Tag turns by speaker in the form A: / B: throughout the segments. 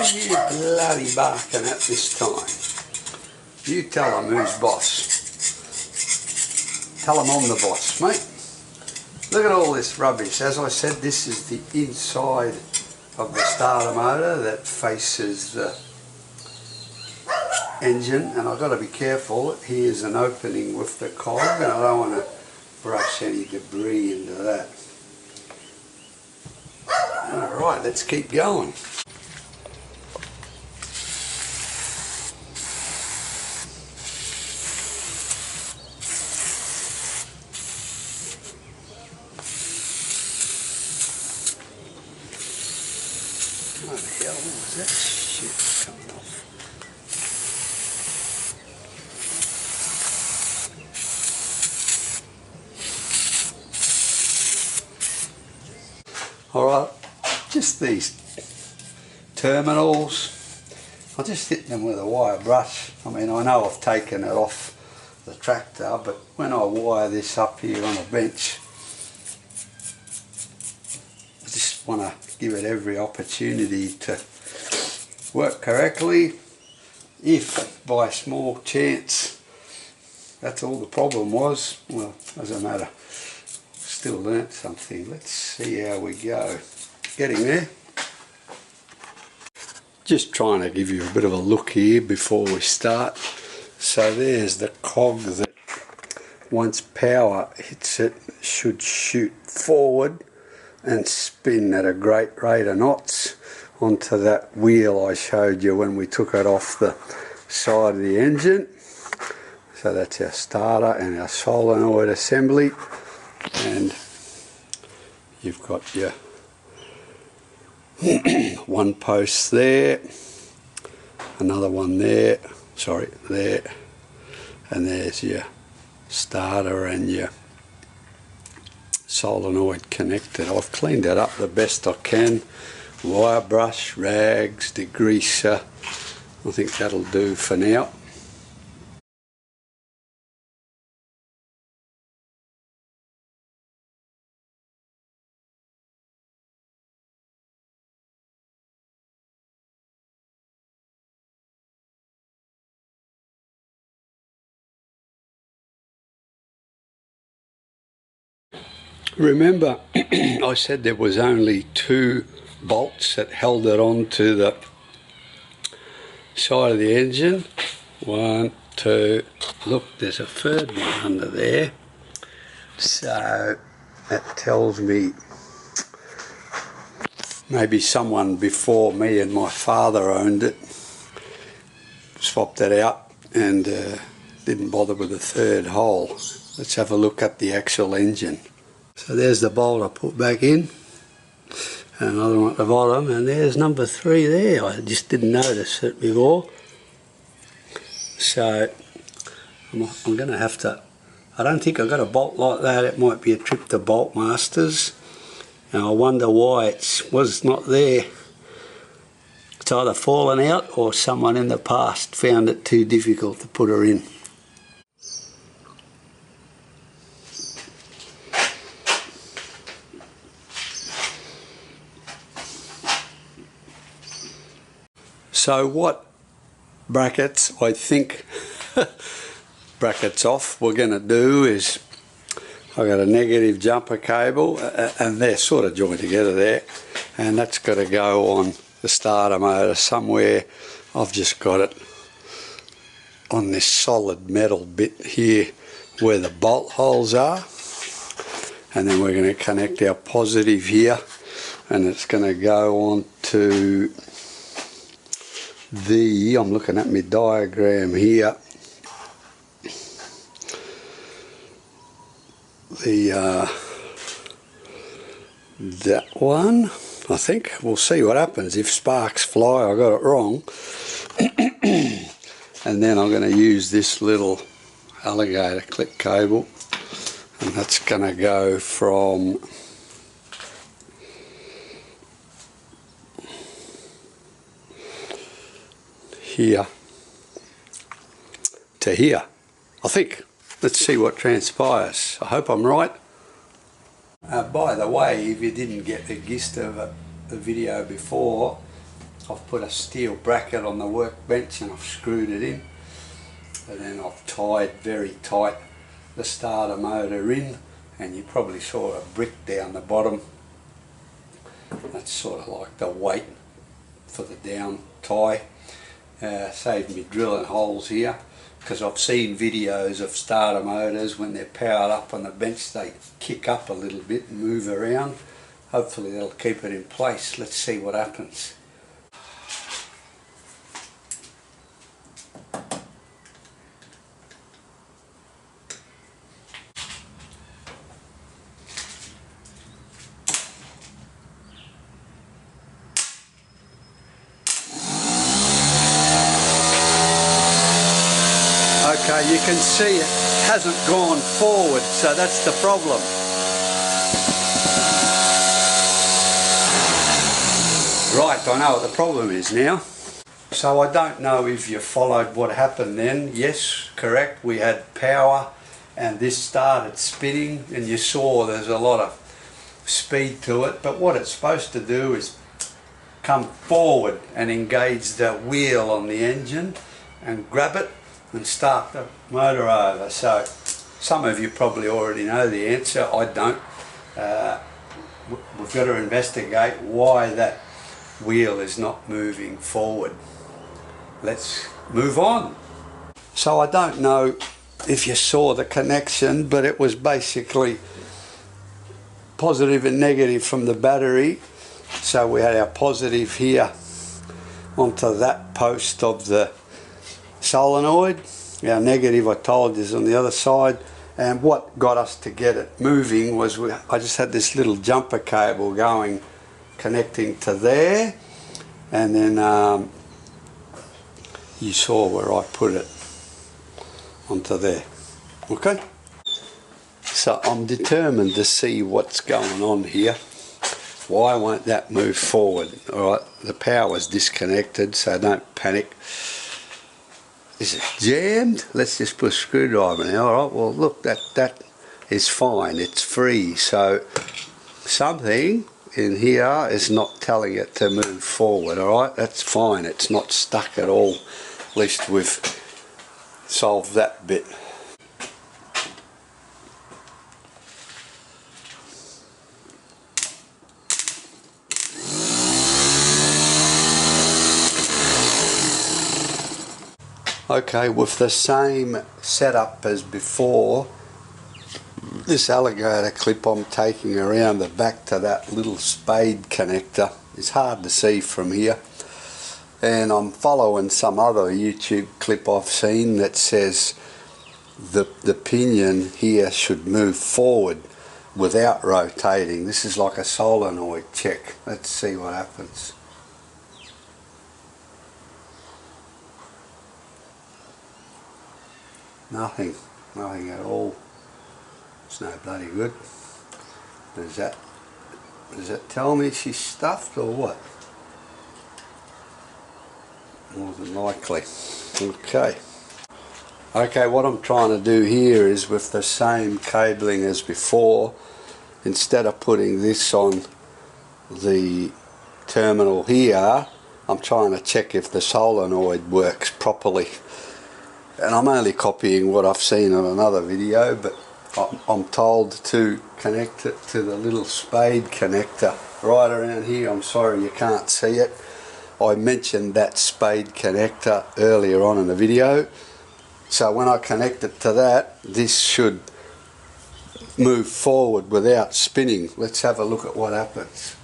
A: are you bloody barking at this time? You tell them who's boss. Tell them I'm the boss, mate. Look at all this rubbish. As I said, this is the inside of the starter motor that faces the engine, and I've got to be careful. Here's an opening with the cog, and I don't want to brush any debris into that. Alright, let's keep going. What the hell was that shit coming off? Alright, just these terminals, I just hit them with a wire brush. I mean, I know I've taken it off the tractor, but when I wire this up here on a bench, I just want to give it every opportunity to work correctly. If by small chance that's all the problem was, well, doesn't matter. Still learnt something. Let's see how we go. Getting there. Just trying to give you a bit of a look here before we start. So there's the cog that once power hits it should shoot forward and spin at a great rate of knots onto that wheel I showed you when we took it off the side of the engine. So that's our starter and our solenoid assembly, and you've got your one post there, another one there, sorry, there, and there's your starter and your solenoid connected. I've cleaned that up the best I can. Wire brush, rags, degreaser. I think that'll do for now. Remember, I said there was only 2 bolts that held it onto the side of the engine. 1, 2, look, there's a third one under there. So that tells me maybe someone before me and my father owned it, swapped it out and didn't bother with the third hole. Let's have a look at the actual engine. So there's the bolt I put back in, and another one at the bottom, and there's number 3 there. I just didn't notice it before. So I'm going to have to, I don't think I've got a bolt like that. It might be a trip to Bolt Masters, and I wonder why it was not there. It's either fallen out or someone in the past found it too difficult to put her in. So what brackets, I think, brackets off, we're going to do is, I've got a negative jumper cable, and they're sort of joined together there, and that's got to go on the starter motor somewhere. I've just got it on this solid metal bit here where the bolt holes are, and then we're going to connect our positive here, and it's going to go on to the, I'm looking at my diagram here, the that one, I think. We'll see what happens. If sparks fly, I got it wrong. And then I'm going to use this little alligator clip cable, and that's going to go from here to here, I think. Let's see what transpires. I hope I'm right. By the way, if you didn't get the gist of the video before, I've put a steel bracket on the workbench and I've screwed it in, and then I've tied very tight the starter motor in, and you probably saw a brick down the bottom. That's sort of like the weight for the down tie. Saved me drilling holes here, because I've seen videos of starter motors when they're powered up on the bench, they kick up a little bit and move around. Hopefully they'll keep it in place. Let's see what happens. Okay, you can see it hasn't gone forward, so that's the problem. Right, I know what the problem is now. So I don't know if you followed what happened then. Yes, correct, we had power and this started spinning and you saw there's a lot of speed to it, but what it's supposed to do is come forward and engage the wheel on the engine and grab it and start the motor over. So some of you probably already know the answer. I don't. We've got to investigate why that wheel is not moving forward. Let's move on. So I don't know if you saw the connection, but it was basically positive and negative from the battery. So we had our positive here onto that post of the solenoid. Our negative, I told you, is on the other side. And what got us to get it moving was I just had this little jumper cable going, connecting to there, and then you saw where I put it onto there. Okay, so I'm determined to see what's going on here. Why won't that move forward? Alright, the power's disconnected, so don't panic. Is it jammed? Let's just put a screwdriver now. Alright, well look, that is fine, it's free, so something in here is not telling it to move forward. Alright, that's fine, it's not stuck at all. At least we've solved that bit. Okay, with the same setup as before, this alligator clip I'm taking around the back to that little spade connector. It's hard to see from here, and I'm following some other YouTube clip I've seen that says the pinion here should move forward without rotating. This is like a solenoid check. Let's see what happens. Nothing at all. It's no bloody good. Does that tell me she's stuffed or what? More than likely. Okay, what I'm trying to do here is with the same cabling as before, instead of putting this on the terminal here, I'm trying to check if the solenoid works properly. And I'm only copying what I've seen on another video, but I'm told to connect it to the little spade connector right around here. I'm sorry you can't see it. I mentioned that spade connector earlier on in the video. So when I connect it to that, this should move forward without spinning. Let's have a look at what happens.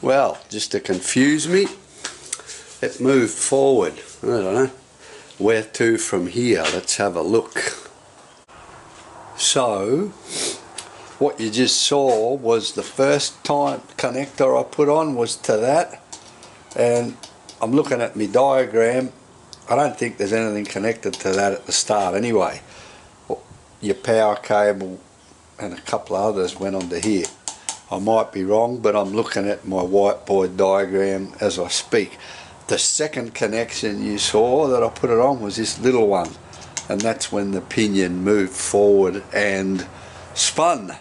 A: Well, just to confuse me, it moved forward. I don't know. Where to from here? Let's have a look. So, what you just saw was the first time connector I put on was to that, and I'm looking at my diagram. I don't think there's anything connected to that at the start anyway. Your power cable and a couple of others went onto here. I might be wrong, but I'm looking at my whiteboard diagram as I speak. The second connection you saw that I put it on was this little one. and that's when the pinion moved forward and spun.